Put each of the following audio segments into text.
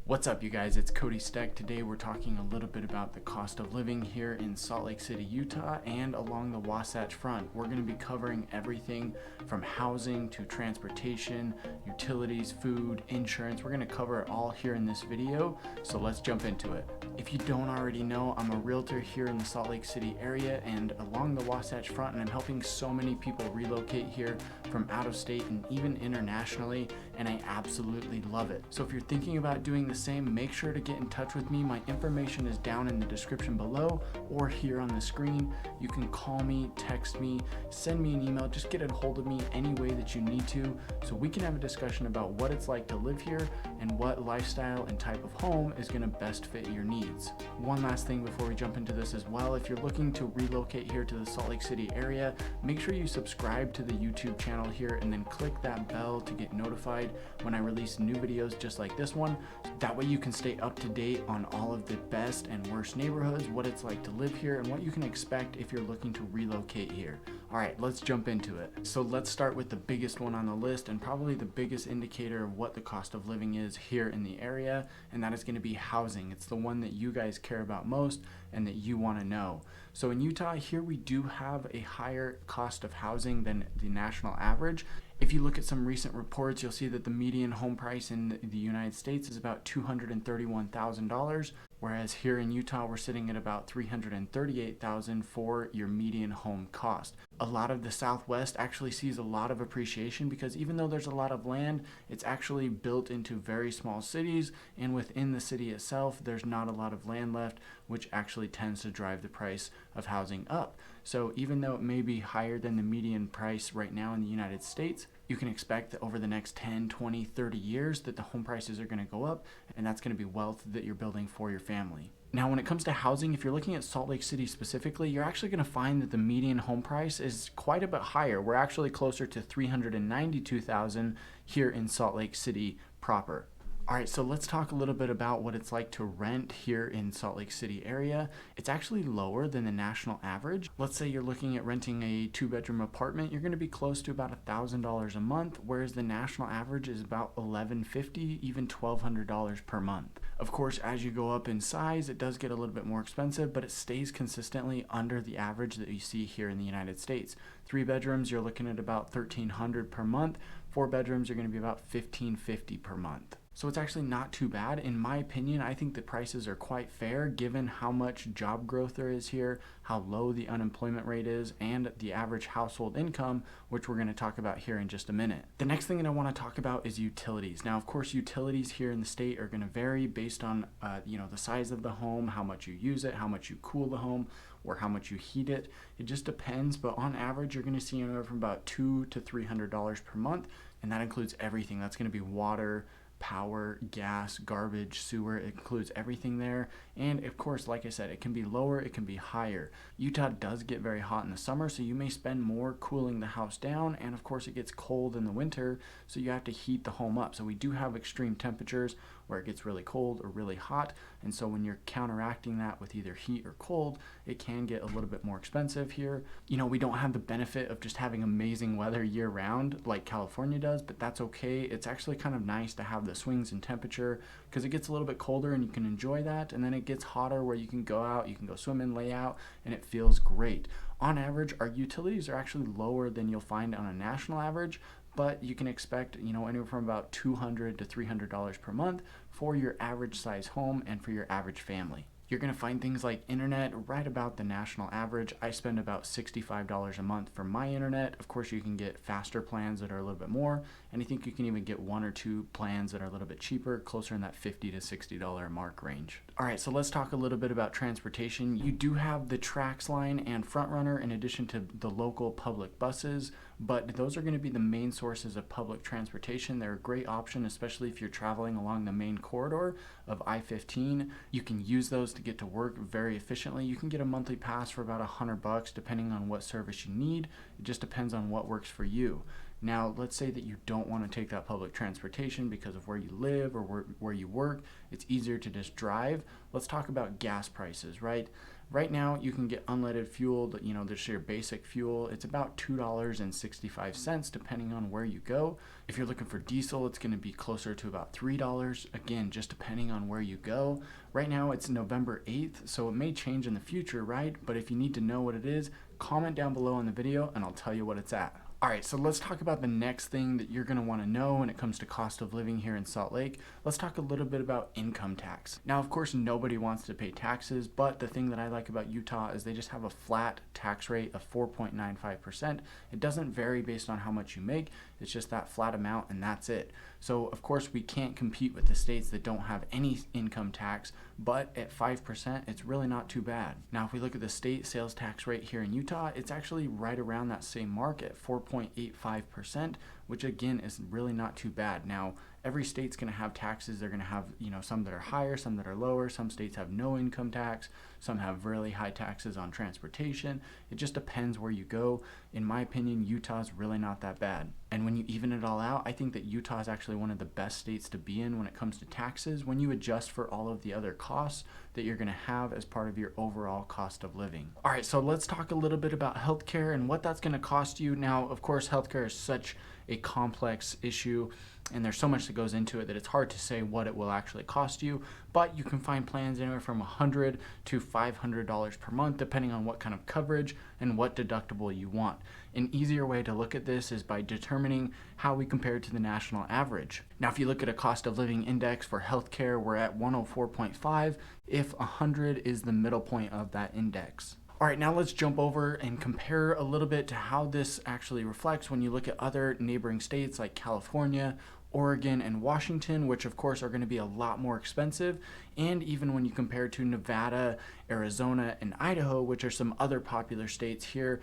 What's up, you guys? It's Cody Steck. Today we're talking a little bit about the cost of living here in Salt Lake City, Utah, and along the Wasatch Front. We're going to be covering everything from housing to transportation, utilities, food, insurance. We're going to cover it all here in this video, so let's jump into it. If you don't already know, I'm a realtor here in the Salt Lake City area and along the Wasatch Front, and I'm helping so many people relocate here from out of state and even internationally, and I absolutely love it. So if you're thinking about doing the same, make sure to get in touch with me. My information is down in the description below or here on the screen. You can call me, text me, send me an email, just get a hold of me any way that you need to, so we can have a discussion about what it's like to live here and what lifestyle and type of home is going to best fit your needs. One last thing before we jump into this as well, if you're looking to relocate here to the Salt Lake City area, make sure you subscribe to the YouTube channel here and then click that bell to get notified when I release new videos just like this one. That way you can stay up to date on all of the best and worst neighborhoods, what it's like to live here, and what you can expect if you're looking to relocate here. All right, let's jump into it. So let's start with the biggest one on the list and probably the biggest indicator of what the cost of living is here in the area, and that is going to be housing. It's the one that you guys care about most and that you want to know. So in Utah here, we do have a higher cost of housing than the national average. If you look at some recent reports, you'll see that the median home price in the United States is about $231,000, whereas here in Utah, we're sitting at about $338,000 for your median home cost. A lot of the Southwest actually sees a lot of appreciation because even though there's a lot of land, it's actually built into very small cities, and within the city itself, there's not a lot of land left, which actually tends to drive the price of housing up. So even though it may be higher than the median price right now in the United States, you can expect that over the next 10, 20, 30 years that the home prices are going to go up, and that's going to be wealth that you're building for your family. Now, when it comes to housing, if you're looking at Salt Lake City specifically, you're actually going to find that the median home price is quite a bit higher. We're actually closer to $392,000 here in Salt Lake City proper. All right, so let's talk a little bit about what it's like to rent here in Salt Lake City area. It's actually lower than the national average. Let's say you're looking at renting a 2-bedroom apartment, you're going to be close to about $1,000 a month, whereas the national average is about $1,150, even $1,200 per month. Of course, as you go up in size, it does get a little bit more expensive, but it stays consistently under the average that you see here in the United States. 3 bedrooms, you're looking at about $1,300 per month. 4 bedrooms are going to be about $1,550 per month. So it's actually not too bad. In my opinion, I think the prices are quite fair given how much job growth there is here, how low the unemployment rate is, and the average household income, which we're going to talk about here in just a minute. The next thing that I want to talk about is utilities. Now, of course, utilities here in the state are going to vary based on the size of the home, how much you use it, how much you cool the home, or how much you heat it. It just depends, but on average, you're going to see anywhere from about $200 to $300 per month, and that includes everything. That's going to be water, power, gas, garbage, sewer. It includes everything there. And of course, like I said, it can be lower, it can be higher. Utah does get very hot in the summer, so you may spend more cooling the house down, and of course it gets cold in the winter, so you have to heat the home up. So we do have extreme temperatures where it gets really cold or really hot, and so when you're counteracting that with either heat or cold, it can get a little bit more expensive here. We don't have the benefit of just having amazing weather year round like California does, but that's okay. It's actually kind of nice to have the swings in temperature because it gets a little bit colder and you can enjoy that, and then it gets hotter where you can go out, you can go swim and lay out, and it feels great. On average, our utilities are actually lower than you'll find on a national average, but you can expect anywhere from about $200 to $300 per month for your average size home and for your average family. You're going to find things like internet right about the national average. I spend about $65 a month for my internet. Of course, you can get faster plans that are a little bit more, and I think you can even get 1 or 2 plans that are a little bit cheaper, closer in that $50 to $60 mark range. All right, so let's talk a little bit about transportation. You do have the Trax line and Front Runner in addition to the local public buses, but those are going to be the main sources of public transportation. They're a great option, especially if you're traveling along the main corridor of I-15. You can use those to get to work very efficiently. You can get a monthly pass for about $100 depending on what service you need. It just depends on what works for you. Now, let's say that you don't want to take that public transportation because of where you live or where you work. It's easier to just drive. Let's talk about gas prices, right? Right now, you can get unleaded fuel, there's your basic fuel. It's about $2.65 depending on where you go. If you're looking for diesel, it's going to be closer to about $3, again, just depending on where you go. Right now, it's November 8th, so it may change in the future, right? But if you need to know what it is, comment down below in the video and I'll tell you what it's at. All right, so let's talk about the next thing that you're going to want to know when it comes to cost of living here in Salt Lake. Let's talk a little bit about income tax. Now, of course, nobody wants to pay taxes, but the thing that I like about Utah is they just have a flat tax rate of 4.95%. It doesn't vary based on how much you make. It's just that flat amount and that's it. So, of course, we can't compete with the states that don't have any income tax, but at 5%, it's really not too bad. Now, if we look at the state sales tax rate here in Utah, it's actually right around that same mark at 4.85%, which again is really not too bad. Now, every state's going to have taxes. They're going to have, some that are higher, some that are lower. Some states have no income tax. Some have really high taxes on transportation. It just depends where you go. In my opinion, Utah's really not that bad. And when you even it all out, I think that Utah is actually one of the best states to be in when it comes to taxes when you adjust for all of the other costs that you're going to have as part of your overall cost of living. All right, so let's talk a little bit about healthcare and what that's going to cost you. Now, of course, healthcare is such a complex issue and there's so much that goes into it that it's hard to say what it will actually cost you, but you can find plans anywhere from $100 to $500 per month depending on what kind of coverage and what deductible you want. An easier way to look at this is by determining how we compare to the national average. Now, if you look at a cost of living index for healthcare, we're at 104.5 if 100 is the middle point of that index. All right, now let's jump over and compare a little bit to how this actually reflects when you look at other neighboring states like California, Oregon, and Washington, which of course are going to be a lot more expensive, and even when you compare to Nevada, Arizona, and Idaho, which are some other popular states here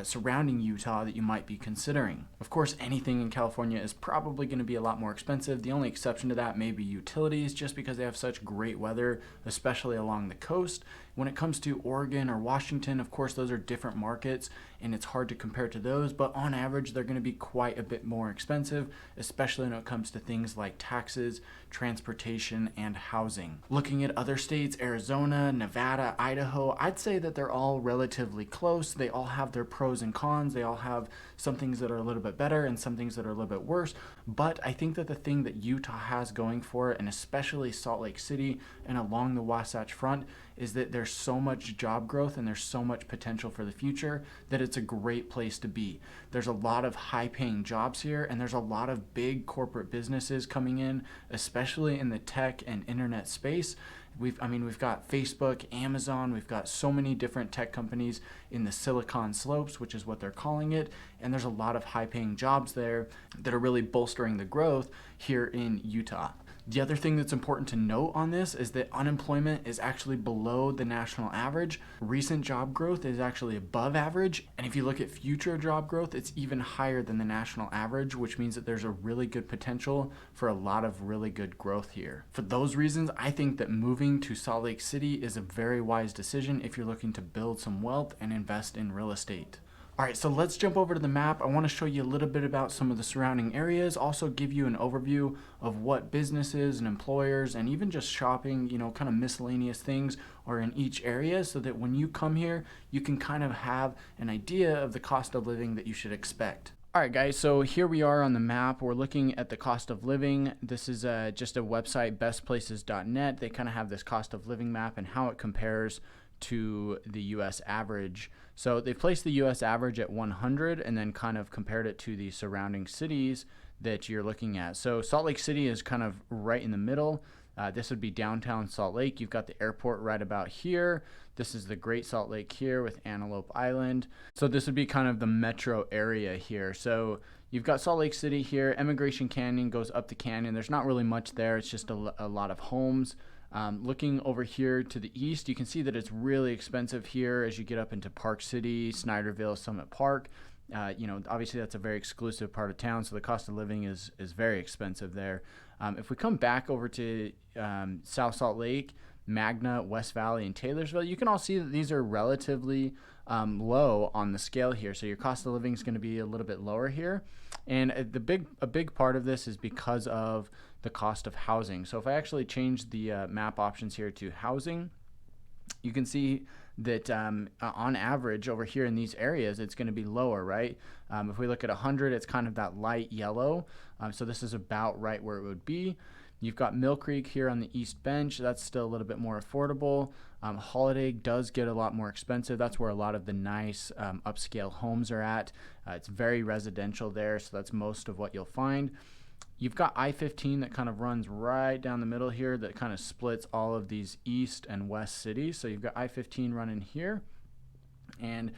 surrounding Utah that you might be considering. Of course, anything in California is probably going to be a lot more expensive. The only exception to that may be utilities, just because they have such great weather, especially along the coast. When it comes to Oregon or Washington, of course, those are different markets, and it's hard to compare to those, but on average, they're going to be quite a bit more expensive, especially when it comes to things like taxes, transportation, and housing. Looking at other states, Arizona, Nevada, Idaho, I'd say that they're all relatively close. They all have their pros and cons. They all have some things that are a little bit better and some things that are a little bit worse. But I think that the thing that Utah has going for it, and especially Salt Lake City and along the Wasatch Front, is that there's so much job growth and there's so much potential for the future that it's a great place to be. There's a lot of high-paying jobs here, and there's a lot of big corporate businesses coming in, especially in the tech and internet space. We've got Facebook, Amazon, we've got so many different tech companies in the Silicon Slopes, which is what they're calling it, and there's a lot of high-paying jobs there that are really bolstering the growth here in Utah. The other thing that's important to note on this is that unemployment is actually below the national average. Recent job growth is actually above average. And if you look at future job growth, it's even higher than the national average, which means that there's a really good potential for a lot of really good growth here. For those reasons, I think that moving to Salt Lake City is a very wise decision if you're looking to build some wealth and invest in real estate. All right, so let's jump over to the map. I want to show you a little bit about some of the surrounding areas, also give you an overview of what businesses and employers and even just shopping, kind of miscellaneous things are in each area so that when you come here, you can kind of have an idea of the cost of living that you should expect. All right, guys, so here we are on the map. We're looking at the cost of living. This is just a website, bestplaces.net. They kind of have this cost of living map and how it compares to the U.S. average. So they placed the U.S. average at 100 and then kind of compared it to the surrounding cities that you're looking at. So Salt Lake City is kind of right in the middle. This would be downtown Salt Lake. You've got the airport right about here. This is the Great Salt Lake here with Antelope Island. So this would be kind of the metro area here. So you've got Salt Lake City here. Emigration Canyon goes up the canyon. There's not really much there. It's just a lot of homes. Looking over here to the east, you can see that it's really expensive here as you get up into Park City, Snyderville, Summit Park. Obviously that's a very exclusive part of town, so the cost of living is very expensive there. If we come back over to South Salt Lake, Magna, West Valley, and Taylorsville, you can all see that these are relatively low on the scale here. So your cost of living is going to be a little bit lower here. And a big part of this is because of the cost of housing. So if I actually change the map options here to housing, you can see that on average over here in these areas, it's going to be lower, right? If we look at 100, it's kind of that light yellow. So this is about right where it would be. You've got Mill Creek here on the East Bench. That's still a little bit more affordable. Holiday does get a lot more expensive. That's where a lot of the nice upscale homes are at. It's very residential there, so that's most of what you'll find. You've got I-15 that kind of runs right down the middle here that kind of splits all of these east and west cities. So you've got I-15 running here. And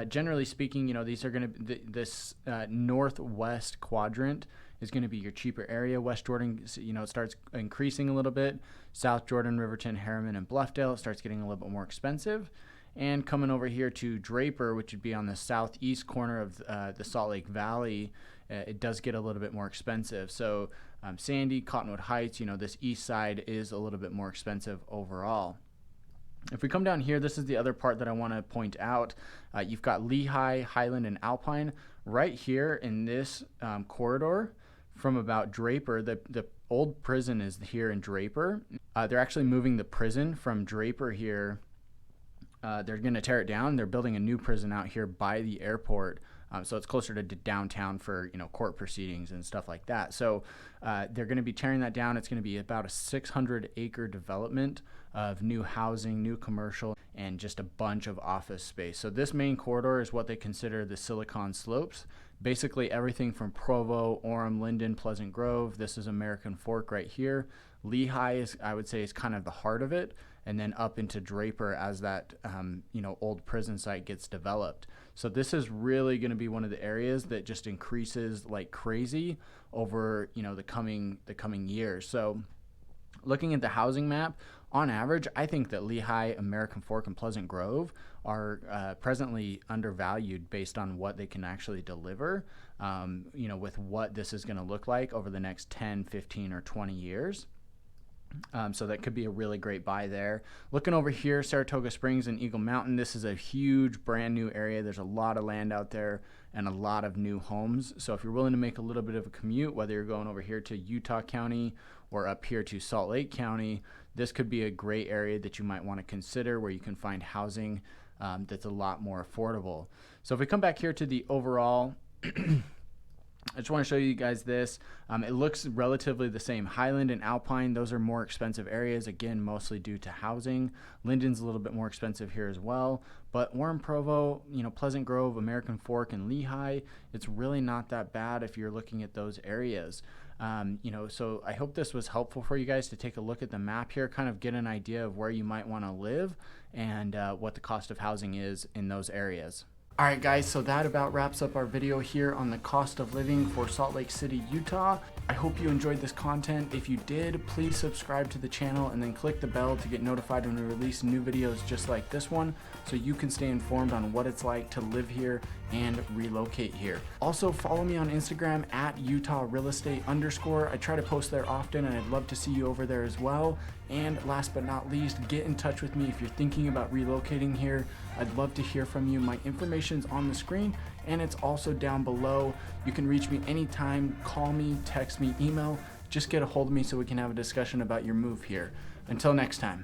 generally speaking, these are going to this northwest quadrant is going to be your cheaper area. West Jordan, it starts increasing a little bit. South Jordan, Riverton, Harriman, and Bluffdale, it starts getting a little bit more expensive. And coming over here to Draper, which would be on the southeast corner of the Salt Lake Valley, it does get a little bit more expensive. So Sandy, Cottonwood Heights, this east side is a little bit more expensive overall. If we come down here, this is the other part that I want to point out. You've got Lehi, Highland, and Alpine right here in this corridor from about Draper. The old prison is here in Draper. They're actually moving the prison from Draper here. They're going to tear it down. They're building a new prison out here by the airport. So it's closer to downtown for court proceedings and stuff like that. So they're going to be tearing that down. It's going to be about a 600-acre development of new housing, new commercial, and just a bunch of office space. So this main corridor is what they consider the Silicon Slopes. Basically everything from Provo, Orem, Linden, Pleasant Grove. This is American Fork right here. Lehi is, I would say, is kind of the heart of it, and then up into Draper as that old prison site gets developed. So this is really going to be one of the areas that just increases like crazy over the coming years. So looking at the housing map, on average, I think that Lehi, American Fork, and Pleasant Grove are presently undervalued based on what they can actually deliver, with what this is going to look like over the next 10, 15, or 20 years. So that could be a really great buy there. Looking over here, Saratoga Springs and Eagle Mountain, this is a huge brand new area. There's a lot of land out there and a lot of new homes. So if you're willing to make a little bit of a commute, whether you're going over here to Utah County or up here to Salt Lake County, this could be a great area that you might want to consider where you can find housing that's a lot more affordable. So if we come back here to the overall I just want to show you guys this. It looks relatively the same. Highland and Alpine, those are more expensive areas, again, mostly due to housing. Linden's a little bit more expensive here as well. But Orem, Provo, Pleasant Grove, American Fork, and Lehi, it's really not that bad if you're looking at those areas. So I hope this was helpful for you guys to take a look at the map here, kind of get an idea of where you might want to live and what the cost of housing is in those areas. All right, guys, so that about wraps up our video here on the cost of living for Salt Lake City, Utah. I hope you enjoyed this content. If you did, please subscribe to the channel and then click the bell to get notified when we release new videos just like this one, so you can stay informed on what it's like to live here and relocate here. Also, follow me on Instagram at @UtahRealEstate_. I try to post there often, and I'd love to see you over there as well. And last but not least, get in touch with me if you're thinking about relocating here. I'd love to hear from you. My information's on the screen, and it's also down below. You can reach me anytime, call me, text me, email. Just get a hold of me so we can have a discussion about your move here. Until next time.